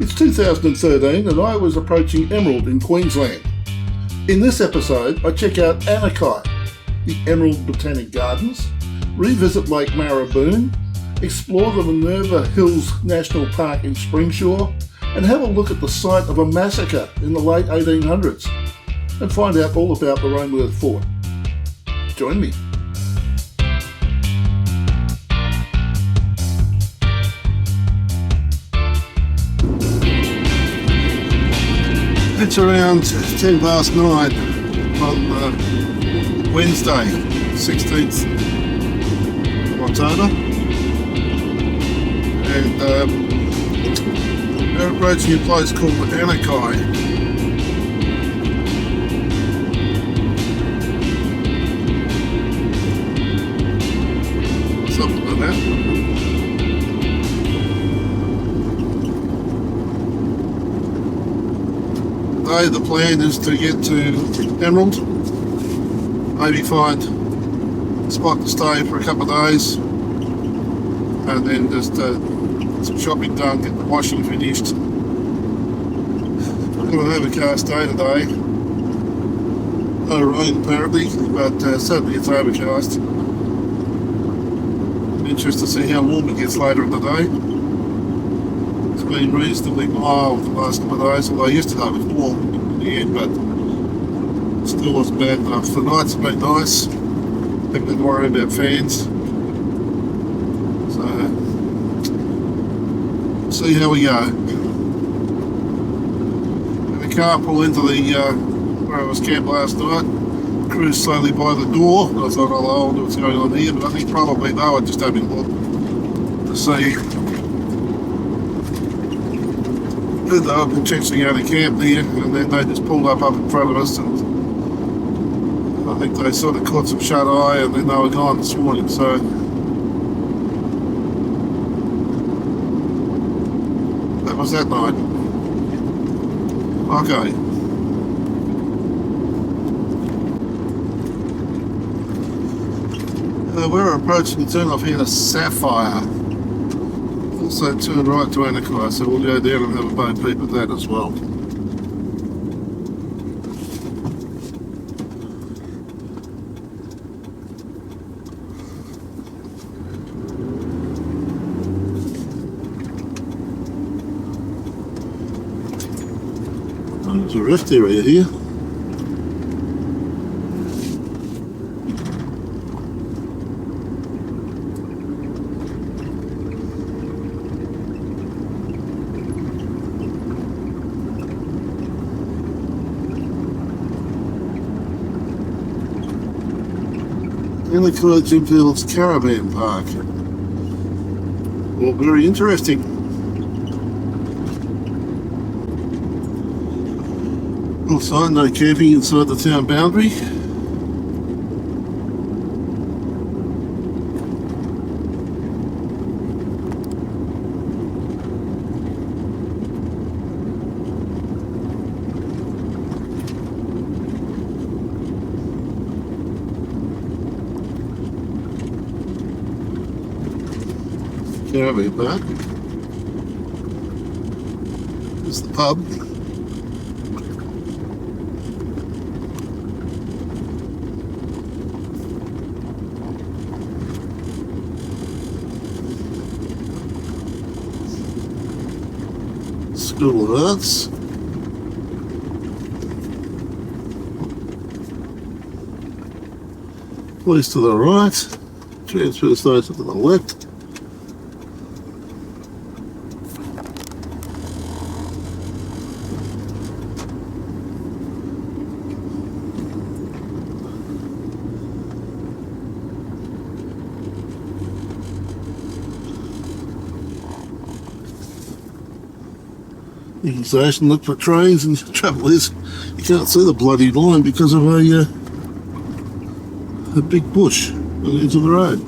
It's 2013 and I was approaching Emerald in Queensland. In this episode, I check out Anakie, the Emerald Botanic Gardens, revisit Lake Maraboon, explore the Minerva Hills National Park in Springsure, and have a look at the site of a massacre in the late 1800s, and find out all about the Rainworth fort. Join me. It's around 10 past 9 on Wednesday, 16th of October, and we're approaching a place called Anakie. Something like that. The plan is to get to Emerald, maybe find a spot to stay for a couple of days, and then just some shopping done, get the washing finished. We're going to have a overcast day today. No rain apparently, but certainly it's overcast. I'm interested to see how warm it gets later in the day. It's been reasonably mild the last couple of days, although yesterday was warm in the end, but still wasn't bad enough. The nights have been nice. Haven't been worried about fans. So, see how we go. And the car pulled into the where I was camped last night. Cruised slowly by the door. I thought, oh, I wonder what's going on here, but I think probably they were just having a look to see who they were potentially going to camp there, and then they just pulled up in front of us, and I think they sort of caught some shut eye, and then they were gone this morning. So that was that night. Okay. We're approaching the turn off here to Sapphire. Also turn right to Anakie, so we'll go down and have a boat peep at that as well. There's a rest area here. Anakie Jim Field's Caravan Park. Well, very interesting. Also, no camping inside the town boundary. Caravan Park. There's the pub. School of Arts. Police to the right. Transfer station to the left. You can station look for trains, and the trouble is you can't see the bloody line because of a big bush on the edge of the road.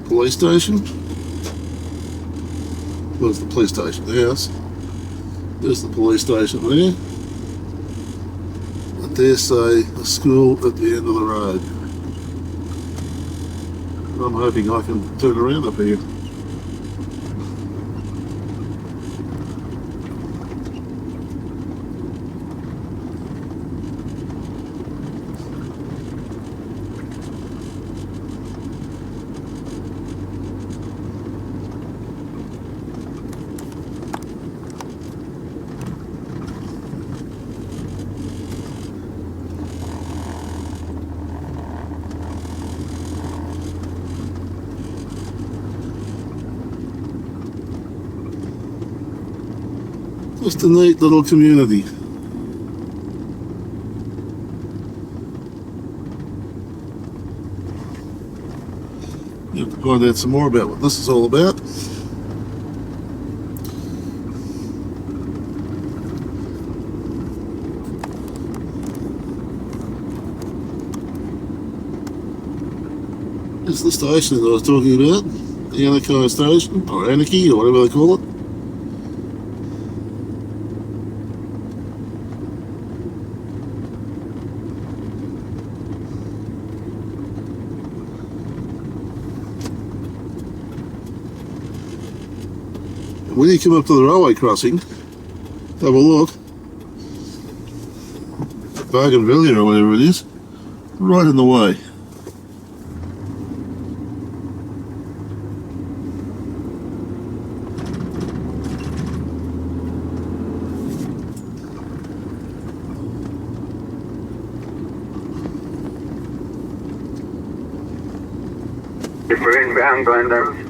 Police station. Where's the police station? Yes. There's the police station there. dare say, a school at the end of the road. I'm hoping I can turn around up here. Just a neat little community. You have to find out some more about what this is all about. It's the station that I was talking about, the Anakie station, or Anakie, or whatever they call it. When you come up to the railway crossing, have a look. Bougainvillea or whatever it is, right in the way. If we're inbound, Glendon.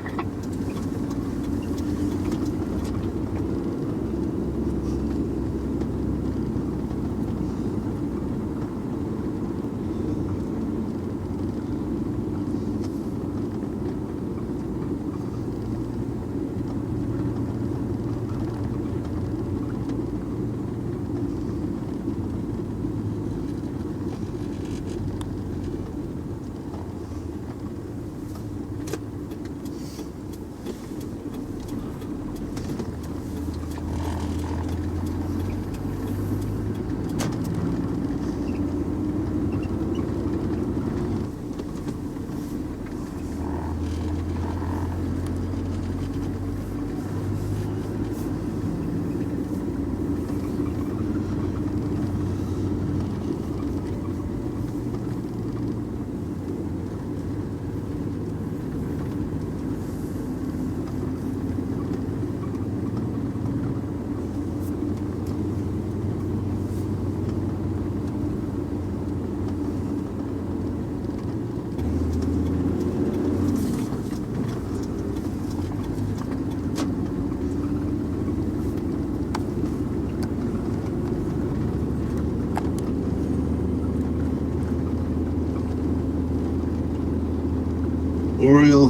Oriel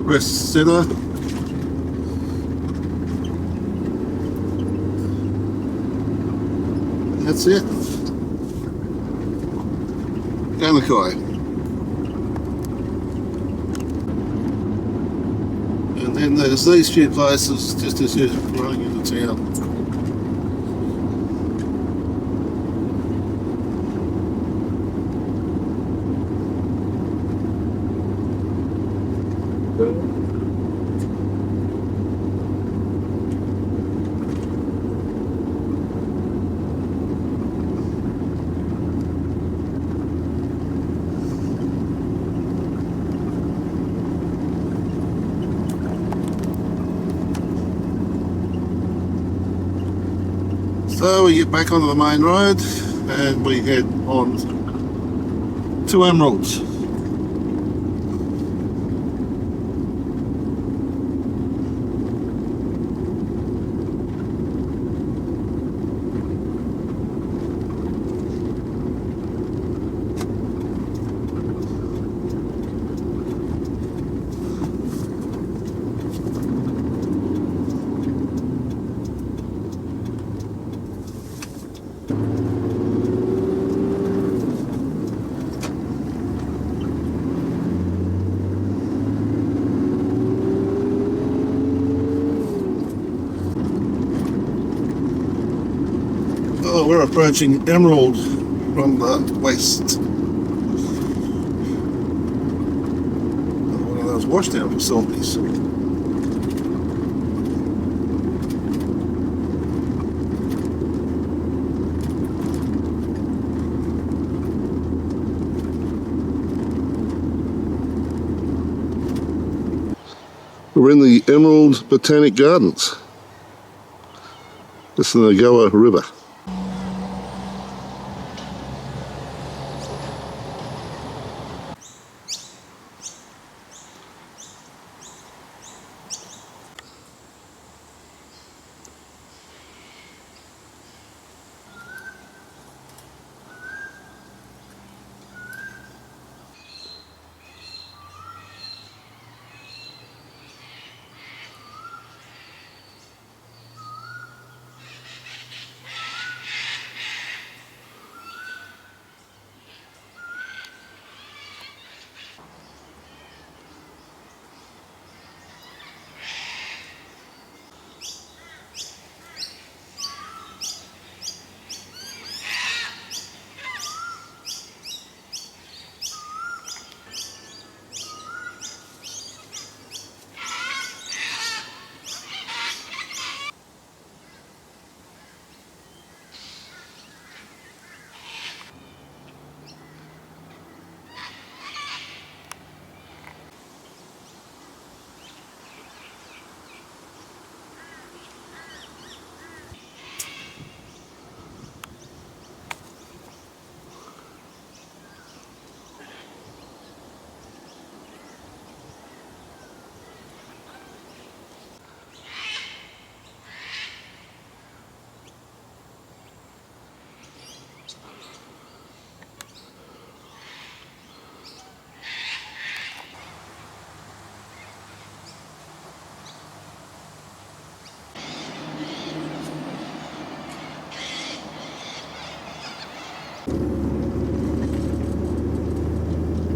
Rest Centre. That's it. Anakie. And then there's these few places just as you're running into town. So we get back onto the main road and we head on to Emeralds. Well, we're approaching Emerald from the west. One of those washdown facilities. We're in the Emerald Botanic Gardens. This is the Goa River.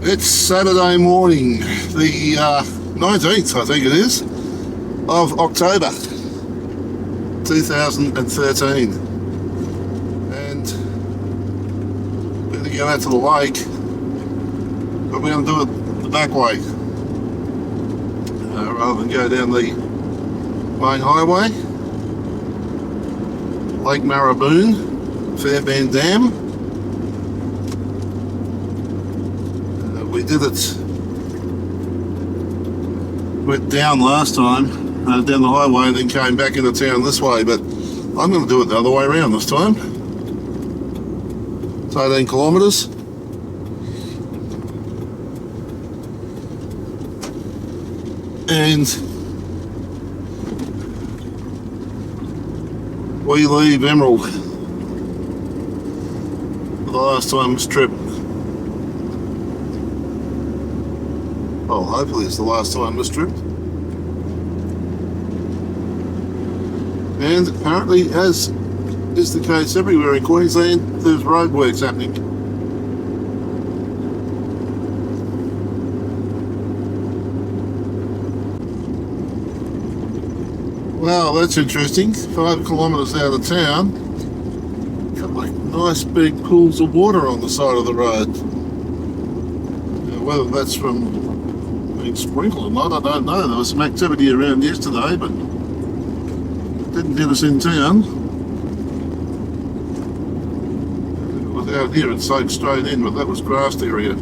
It's Saturday morning, the 19th, I think it is, of October 2013. And we're going to go out to the lake, but we're going to do it the back way rather than go down the main highway. Lake Maraboon, Fairbairn Dam. We did it, went down last time, down the highway, and then came back into town this way, but I'm going to do it the other way around this time. It's 18 kilometres. And we leave Emerald for the last time this trip. Well, hopefully it's the last time this trip. And apparently, as is the case everywhere in Queensland, there's roadworks happening. Well, that's interesting. 5 kilometres out of town, got like nice big pools of water on the side of the road. Now, whether that's from sprinkled or not, I don't know. There was some activity around yesterday, but it didn't hit us in town. It was out here, it soaked straight in, but that was grassed area.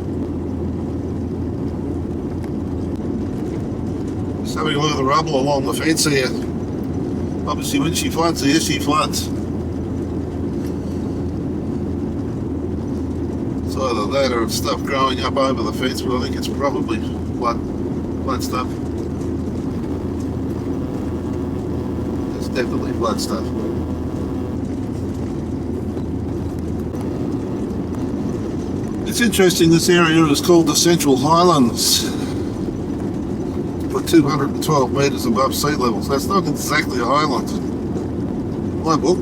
Just having a look at the rubble along the fence here. Obviously when she floods here, she floods. It's either that or it's stuff growing up over the fence, but I think it's probably flood stuff. It's definitely flood stuff. It's interesting, this area is called the Central Highlands. We're 212 metres above sea level, so that's not exactly a highland. My book.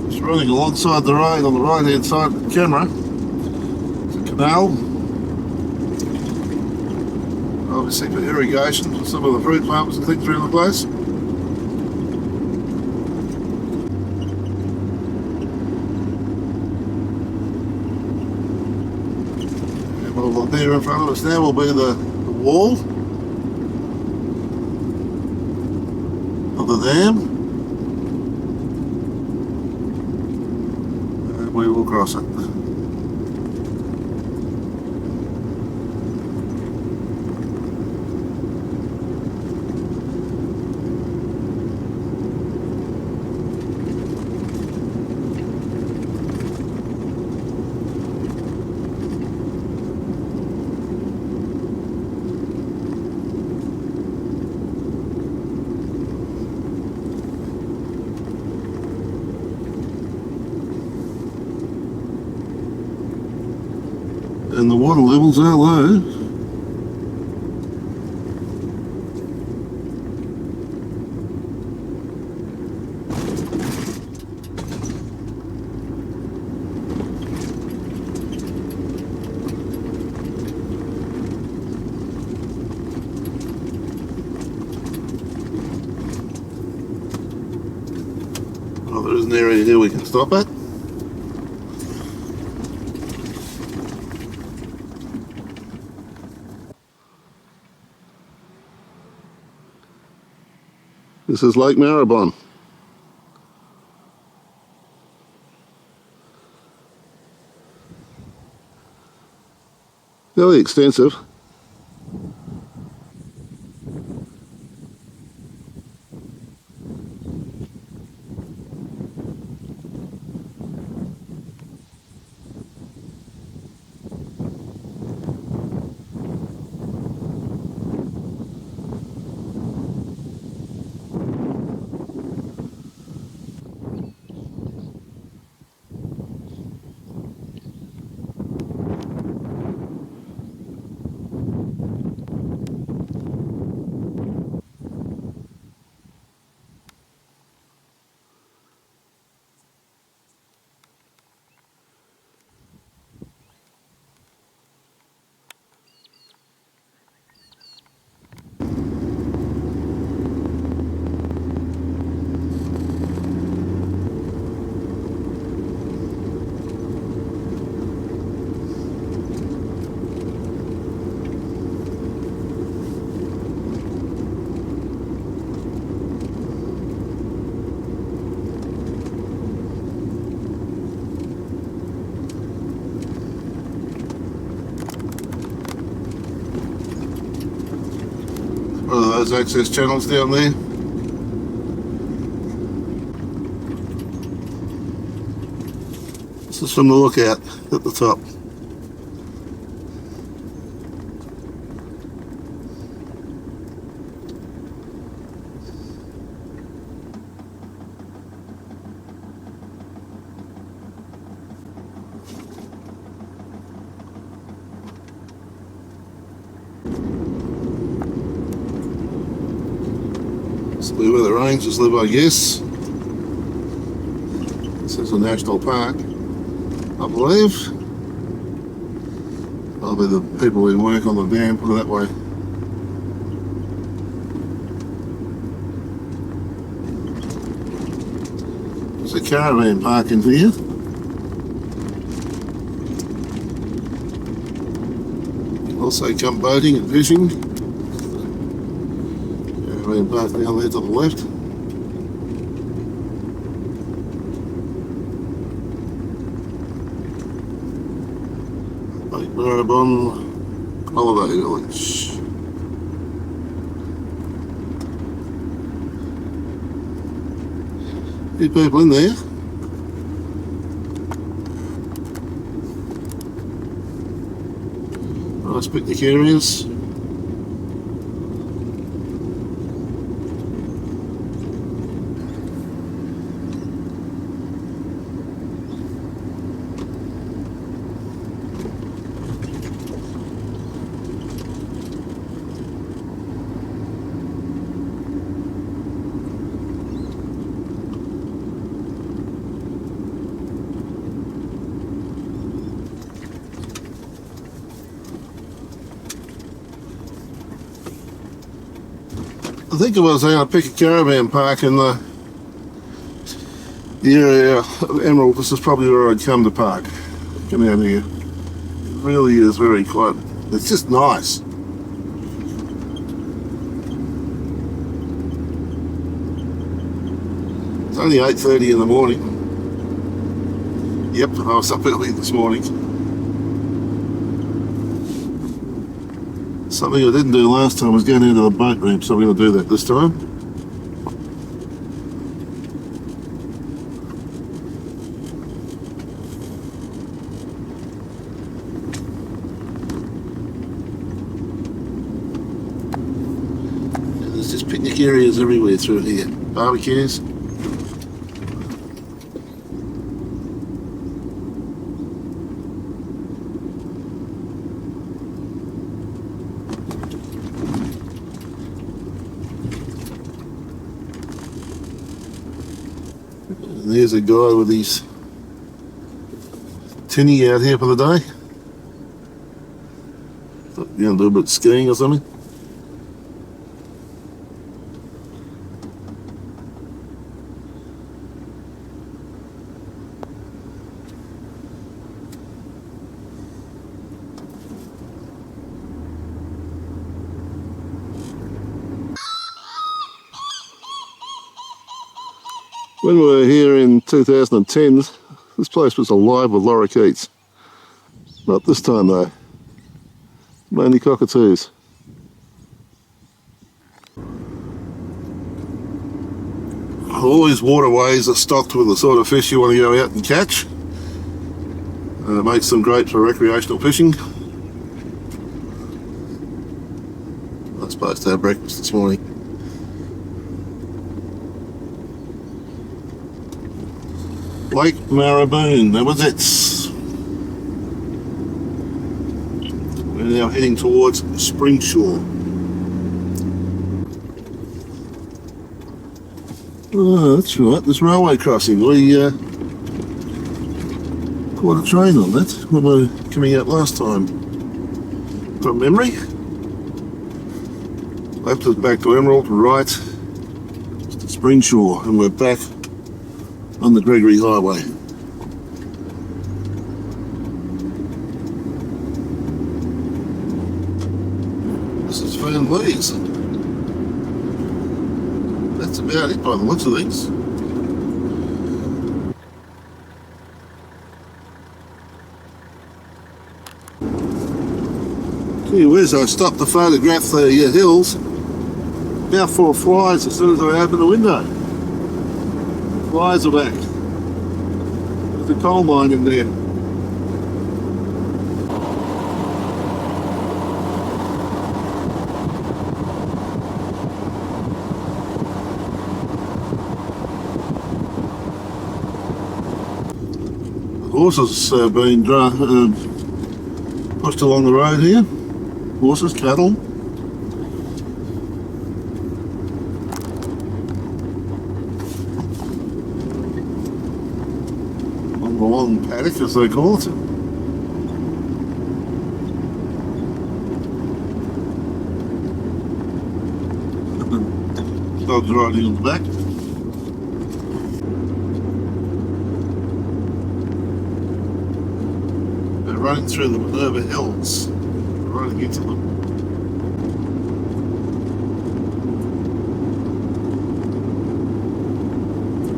It's running alongside the road on the right hand side of the camera. It's a canal. Obviously for irrigation for some of the fruit farms and things around the place. there in front of us now will be the wall of the dam, and we will cross it. And the water levels are low. Oh, there isn't area here we can stop at. This is Lake Maraboon. Fairly extensive. One of those access channels down there. This is from the lookout at the top. Where the rangers live, I guess. This is a national park, I believe. That'll be the people who work on the dam, put it that way. There's a caravan park in here. You can also come boating and fishing. Park down there to the left. Lake Maraboon Holiday Village. Few people in there. Nice picnic areas. I think it was out pick a caravan park in the area of Emerald. This is probably where I'd come to park. Come out here. It really is very quiet. It's just nice. It's only 8:30 in the morning. Yep, I was up early this morning. Something I didn't do last time was going into the boat ramp, so I'm going to do that this time. And there's just picnic areas everywhere through here. Barbecues. And there's a guy with his tinny out here for the day. Thought you going to do a bit of skiing or something. When we were here in 2010, this place was alive with lorikeets. Not this time though, mainly cockatoos. All these waterways are stocked with the sort of fish you want to go out and catch. It makes them great for recreational fishing. I was supposed to have breakfast this morning. Lake Maraboon, that was it. We're now heading towards Springsure. Oh, that's right, this railway crossing. We caught a train on that when we were coming out last time. From memory. Left us back to Emerald, right to Springsure, and we're back on the Gregory Highway. This is Fern Lees. That's about it by the looks of things. Gee whiz, I stopped to photograph the hills. About 4 flies as soon as I opened the window. Flies are back. There's a coal mine in there. The horses have been pushed along the road here. Horses, cattle. Long paddock, as they call it. Dogs riding on the back. They're running through the Minerva Hills. We're running into them.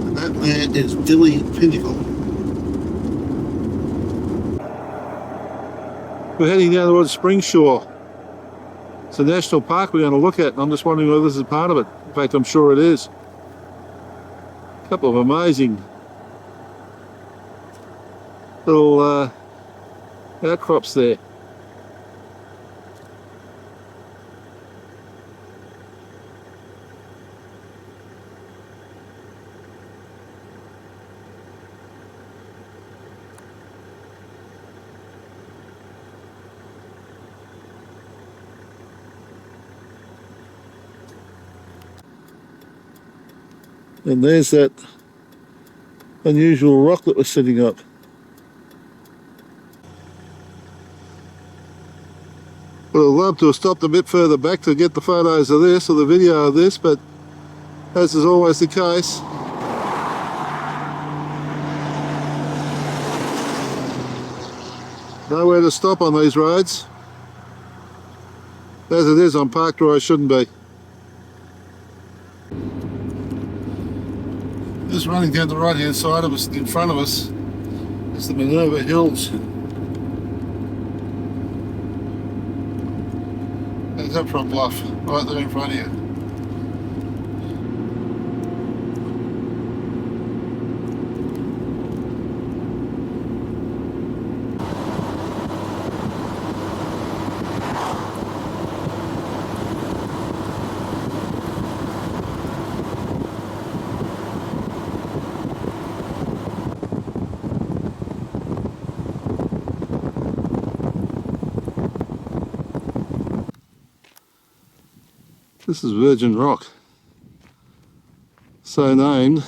And that there is Dilly Pinnacle. We're heading down towards Springsure. It's a national park we're going to look at, and I'm just wondering whether this is part of it. In fact, I'm sure it is. A couple of amazing little outcrops there. And there's that unusual rock that was sitting up. Would have loved to have stopped a bit further back to get the photos of this or the video of this, but as is always the case, nowhere to stop on these roads. As it is, I'm parked where I shouldn't be. Just running down the right hand side of us, in front of us, is the Minerva Hills. There's up from bluff, right there in front of you. This is Virgin Rock, so named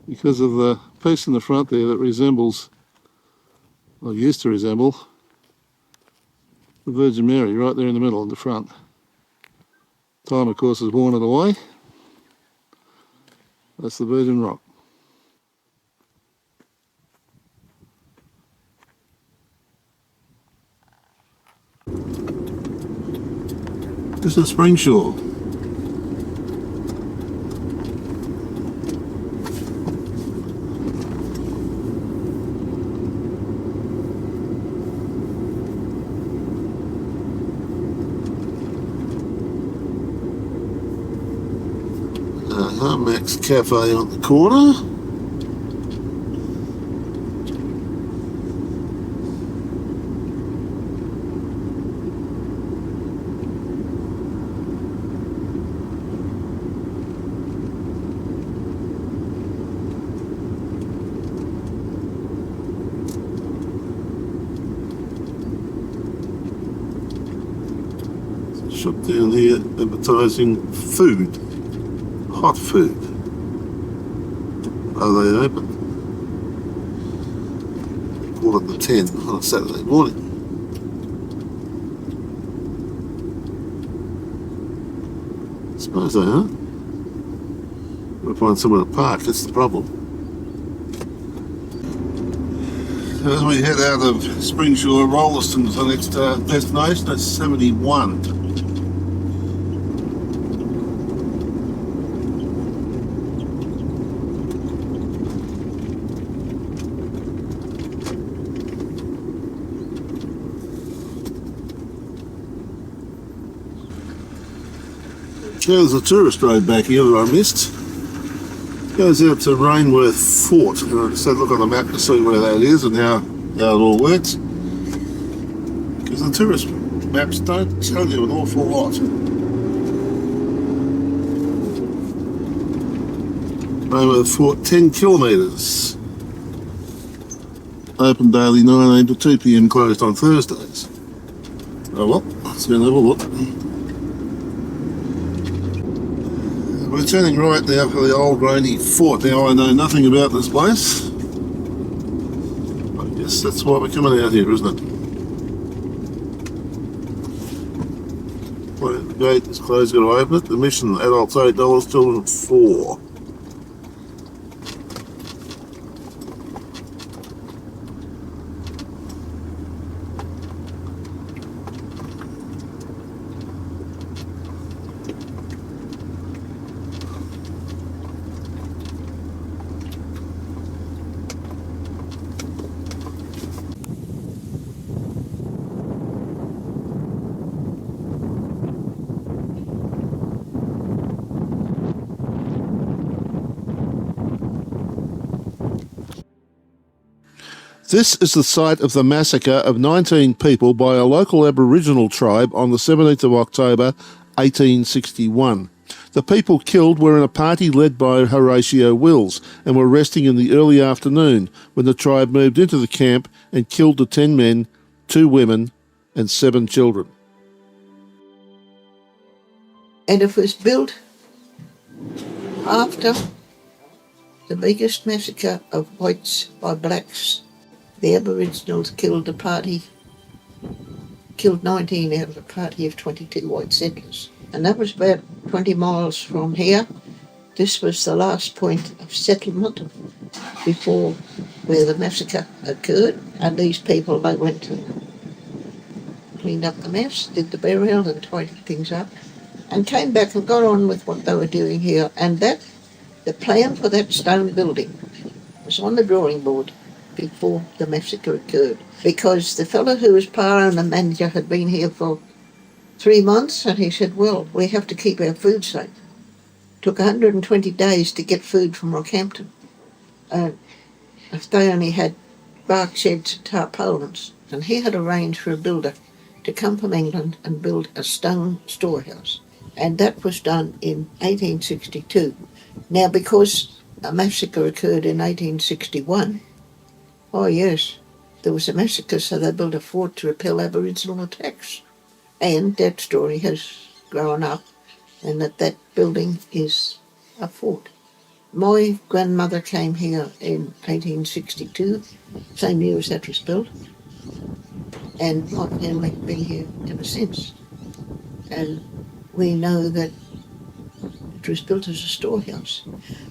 because of the piece in the front there that resembles, or used to resemble, the Virgin Mary right there in the middle in the front. Time, of course, has worn it away. That's the Virgin Rock. This is Springsure. Max Cafe on the corner. Shop down here advertising food, hot food. Are they open? Call it the 10 on a Saturday morning. I suppose they are. We'll find somewhere to park, that's the problem. As we head out of Springsure, Rolleston's the next destination. That's 71. There's a tourist road back here that I missed. Goes out to Rainworth Fort. And I just had a look on the map to see where that is and how it all works. Because the tourist maps don't tell you an awful lot. Rainworth Fort, 10 kilometres. Open daily 9 AM to 2 PM, closed on Thursdays. Oh well, let's go and have a look. We're turning right now for the old rainy fort. Now I know nothing about this place. I guess that's why we're coming out here, isn't it? Well, the gate is closed, got to open it. Admission, adults $8, children $4. This is the site of the massacre of 19 people by a local Aboriginal tribe on the 17th of October 1861. The people killed were in a party led by Horatio Wills and were resting in the early afternoon when the tribe moved into the camp and killed the 10 men, 2 women and 7 children. And it was built after the biggest massacre of whites by blacks. The Aboriginals killed 19 out of a party of 22 white settlers. And that was about 20 miles from here. This was the last point of settlement before where the massacre occurred. And these people, they went to cleaned up the mess, did the burial and tidied things up, and came back and got on with what they were doing here. And the plan for that stone building was on the drawing board before the massacre occurred, because the fellow who was power owner manager had been here for 3 months, and he said, well, we have to keep our food safe. It took 120 days to get food from Rockhampton. If they only had bark sheds and tarpaulins, and he had arranged for a builder to come from England and build a stone storehouse. And that was done in 1862. Now, because a massacre occurred in 1861, oh yes, there was a massacre, so they built a fort to repel Aboriginal attacks. And that story has grown up, and that building is a fort. My grandmother came here in 1862, same year as that was built, and my family have been here ever since. And we know that it was built as a storehouse.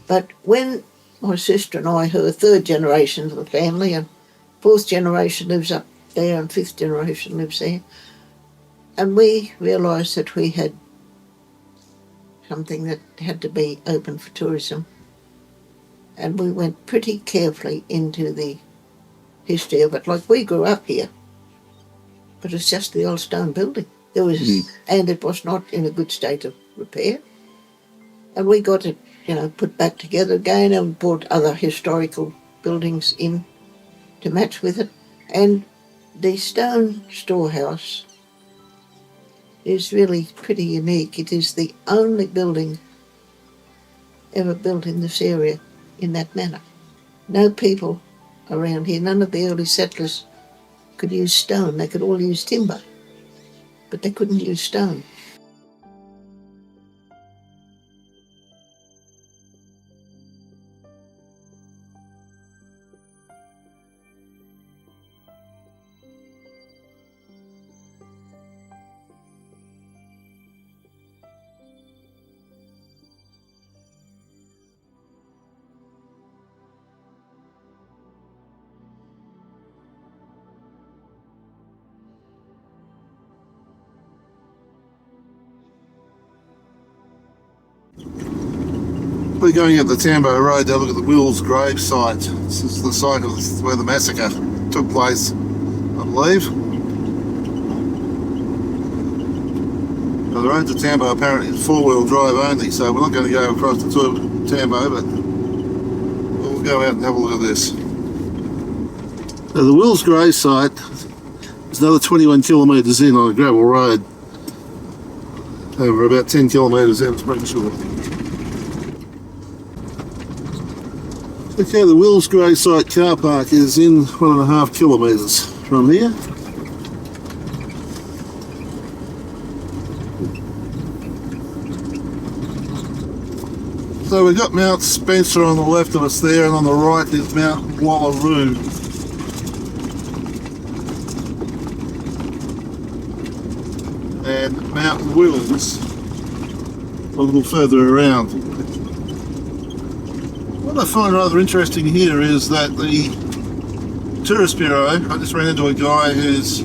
But when my sister and I, who are third generation of the family, and fourth generation lives up there and fifth generation lives there, and we realised that we had something that had to be open for tourism, and we went pretty carefully into the history of it. Like, we grew up here, but it's just the old stone building. There was, and it was not in a good state of repair. And we got it, put back together again, and brought other historical buildings in to match with it. And the stone storehouse is really pretty unique. It is the only building ever built in this area in that manner. No people around here, none of the early settlers could use stone. They could all use timber, but they couldn't use stone. We're going up the Tambo Road to look at the Wills grave site. This is the site of where the massacre took place, I believe. Now, the road to Tambo apparently is four-wheel drive only, so we're not going to go across to Tambo, but we'll go out and have a look at this. Now, the Wills grave site is another 21 kilometres in on a gravel road, over about 10 kilometres out of Springsure. Okay, the Wills grave site car park is in 1.5 kilometres from here. So we've got Mount Spencer on the left of us there, and on the right is Mount Wallaroo. And Mount Wills a little further around. What I find rather interesting here is that the tourist bureau, I just ran into a guy who's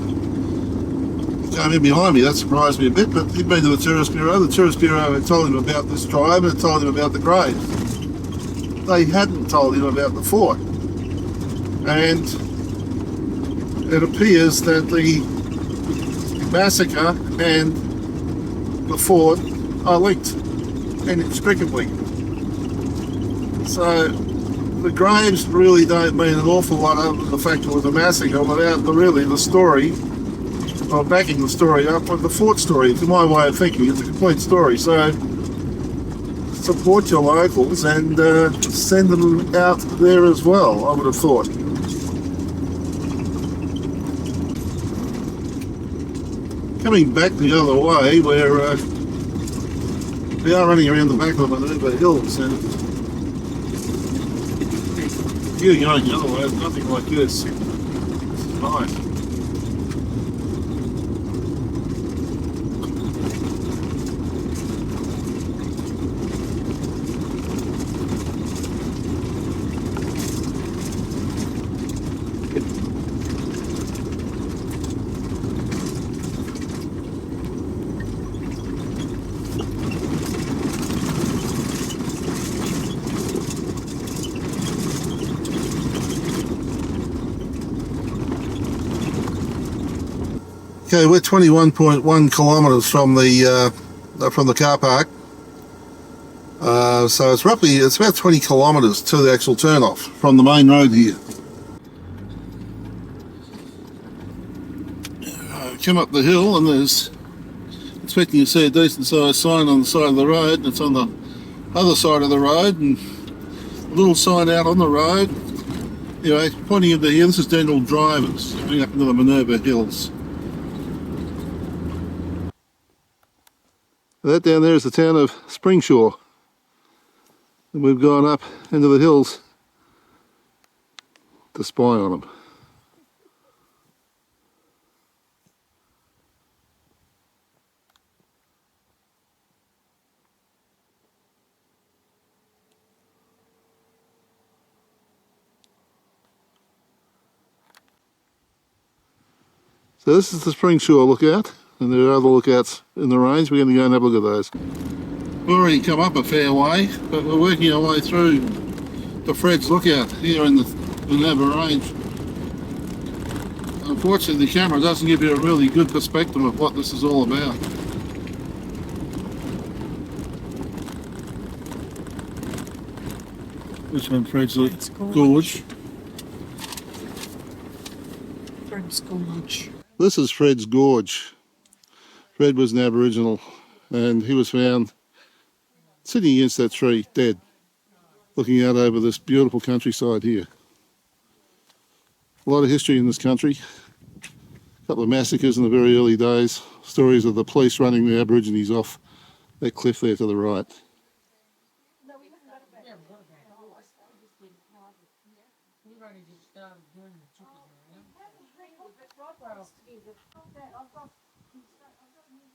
came in behind me. That surprised me a bit, but he'd been to the tourist bureau. The tourist bureau had told him about this tribe and told him about the grave. They hadn't told him about the fort. And it appears that the massacre and the fort are linked inextricably. So the graves really don't mean an awful lot other than the fact it was a massacre without the story, or backing the story up with the fort story. To my way of thinking, it's a complete story. So support your locals and send them out there as well, I would have thought. Coming back the other way, we are running around the back of the Minerva Hills, and you going the other way, there's nothing like this. It's nice. Okay, we're 21.1 kilometres from the car park. So it's about 20 kilometres to the actual turn off from the main road here. Come up the hill and there's expecting to see a decent sized sign on the side of the road, and it's on the other side of the road, and a little sign out on the road. Anyway, pointing into here, this is Dental Drivers, going up into the Minerva Hills. That down there is the town of Springsure. And we've gone up into the hills to spy on them. So this is the Springsure lookout, and there are other lookouts in the range. We're going to go and have a look at those. We've already come up a fair way, but we're working our way through the Fred's lookout here in the Minerva range. Unfortunately, the camera doesn't give you a really good perspective of what this is all about. Which one, Fred's Gorge? Fred's Gorge. This is Fred's Gorge. Fred was an Aboriginal, and he was found sitting against that tree, dead, looking out over this beautiful countryside here. A lot of history in this country. A couple of massacres in the very early days. Stories of the police running the Aborigines off that cliff there to the right.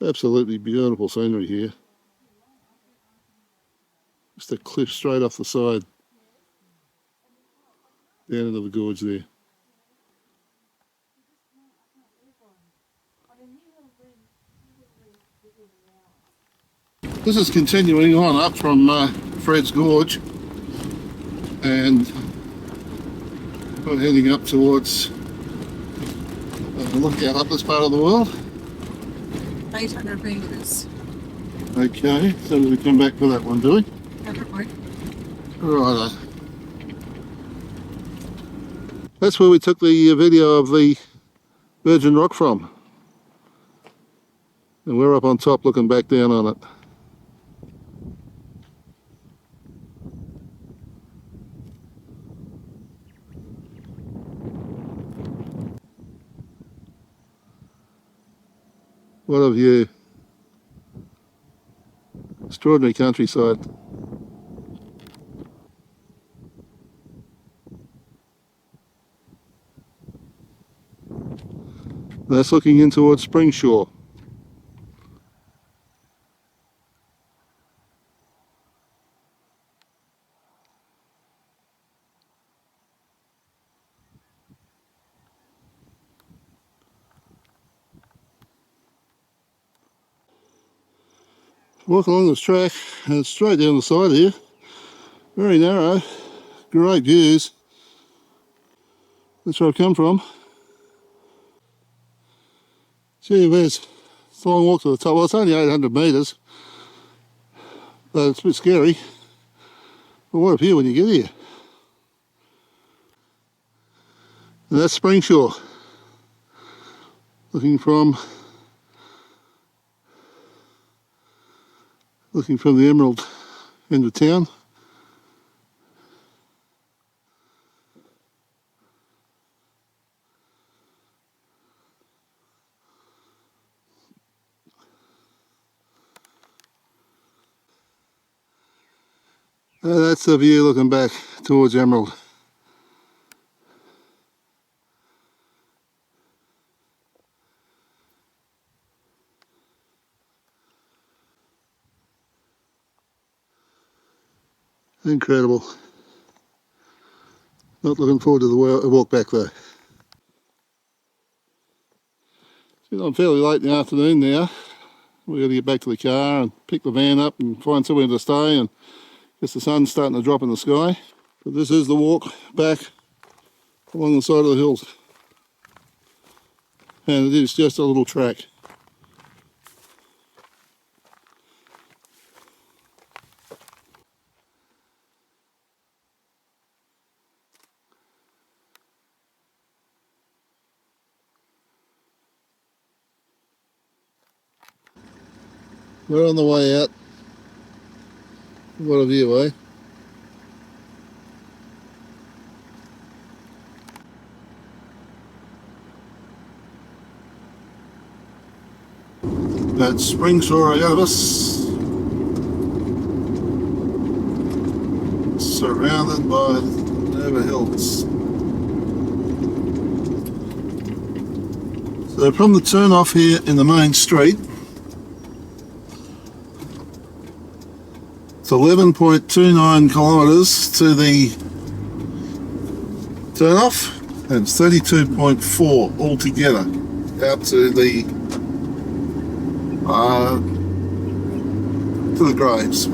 Absolutely beautiful scenery here. Just a cliff straight off the side, down into the gorge there. This is continuing on up from Fred's Gorge, and we're heading up towards a lookout up this part of the world. 800 metres. Okay, so we come back for that one, do we? Definitely. Righto. That's where we took the video of the Virgin Rock from. And we're up on top looking back down on it. What a view. Extraordinary countryside. That's looking in towards Springsure. Walk along this track and it's straight down the side here. Very narrow, great views. That's where I've come from. Gee whiz, it's a long walk to the top. Well, it's only 800 metres, but it's a bit scary. But what a view when you get here. And that's Springsure. Looking from the Emerald end of town. That's the view looking back towards Emerald. Incredible. Not looking forward to the walk back though. I'm fairly late in the afternoon now. We've got to get back to the car and pick the van up and find somewhere to stay, and guess the sun's starting to drop in the sky. But this is the walk back along the side of the hills. and it is just a little track. We're on the way out. What a view, eh? That's Springsure ahead of us. Surrounded by Minerva Hills. So from the turn off here in the main street, it's 11.29 kilometres to the turn off, and it's 32.4 altogether out to the graves.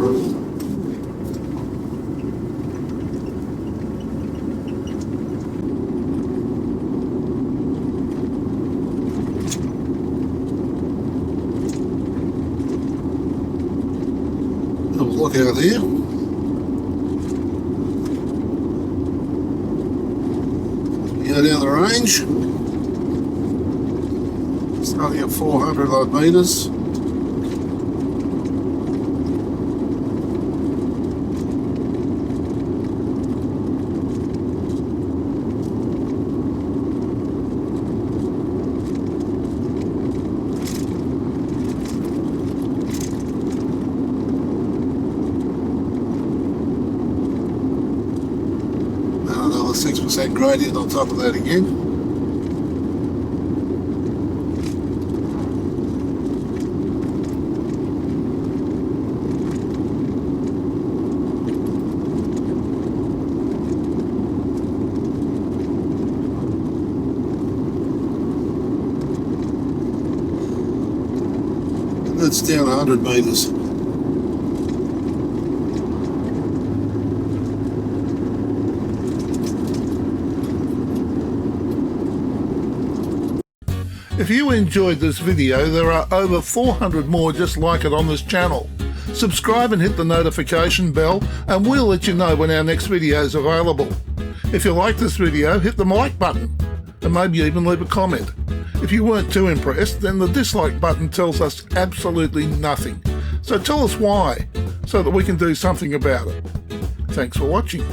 Look out here. Go down the range. Starting at 400 odd metres. Another 6% gradient on top of that again. And that's down 100 metres. If you enjoyed this video, there are over 400 more just like it on this channel. Subscribe and hit the notification bell, and we'll let you know when our next video is available. If you like this video, hit the like button, and maybe even leave a comment. If you weren't too impressed, then the dislike button tells us absolutely nothing. So tell us why, so that we can do something about it. Thanks for watching.